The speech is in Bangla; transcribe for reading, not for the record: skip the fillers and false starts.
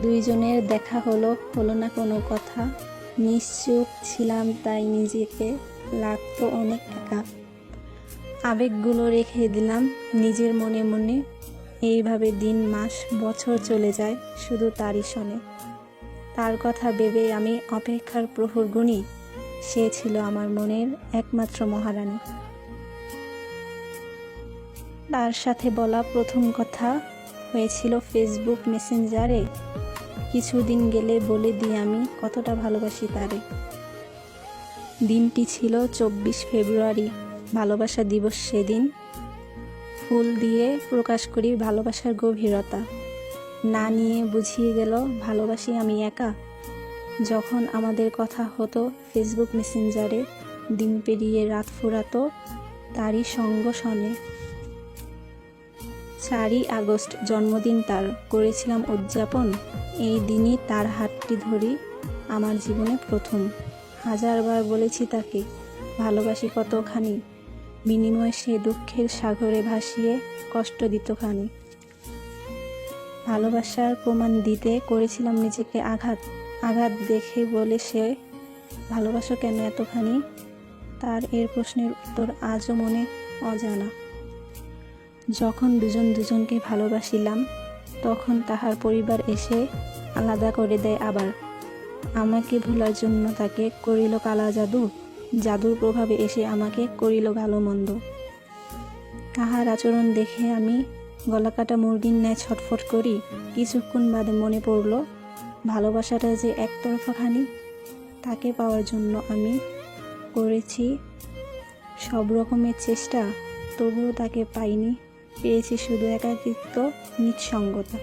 দুইজনের দেখা হলো না কোনো কথা। নিশ্চুপ ছিলাম তাই নিজেকে লাগতো অনেক একা। আবেগগুলো রেখে দিলাম নিজের মনে মনে। এইভাবে দিন মাস বছর চলে যায় শুধু তারই শোনে। তার কথা ভেবে আমি অপেক্ষার প্রহর গুনি। সে ছিল আমার মনের একমাত্র মহারানী। তার সাথে বলা প্রথম কথা হয়েছিল ফেসবুক মেসেঞ্জারে। কিছুদিন গেলে বলে দিই আমি কতটা ভালোবাসি তারে। দিনটি ছিল 24 ফেব্রুয়ারি, ভালোবাসা দিবস। সেদিন ফুল দিয়ে প্রকাশ করি ভালোবাসার গভীরতা। না নিয়ে বুঝিয়ে গেল ভালোবাসি আমি একা। যখন আমাদের কথা হতো ফেসবুক মেসেঞ্জারে, দিন পেরিয়ে রাত ফুরাতো তারই সঙ্গ শনে। 4ই আগস্ট জন্মদিন তার, করেছিলাম উদযাপন। এই দিনই তার হাতটি ধরি আমার জীবনে প্রথম। হাজারবার বলেছি তাকে ভালোবাসি কতখানি, বিনিময়ে সে দুঃখের সাগরে ভাসিয়ে কষ্ট দিত খানি। ভালোবাসার প্রমাণ দিতে করেছিলাম নিজেকে আঘাত দেখে বলে সে ভালোবাসো কেন এতখানি। তার এর প্রশ্নের উত্তর আজও মনে অজানা। যখন দুজন দুজনকে ভালোবাসিলাম তখন তাহার পরিবার এসে আলাদা করে দেয় আবার। আমাকে ভোলার জন্য তাকে করিল কালা জাদু, জাদুর প্রভাবে এসে আমাকে করিল ভালো মন্দ। তাহার আচরণ দেখে আমি গলাকাটা মুরগির ন্যায় ছটফট করি। কিছুক্ষণ বাদে মনে পড়ল ভালোবাসাটা যে একতরফা খানি। তাকে পাওয়ার জন্য আমি করেছি সব রকমের চেষ্টা, তবুও তাকে পাইনি। পেয়েছি শুধু একাকিত্ব, নিঃসঙ্গতা।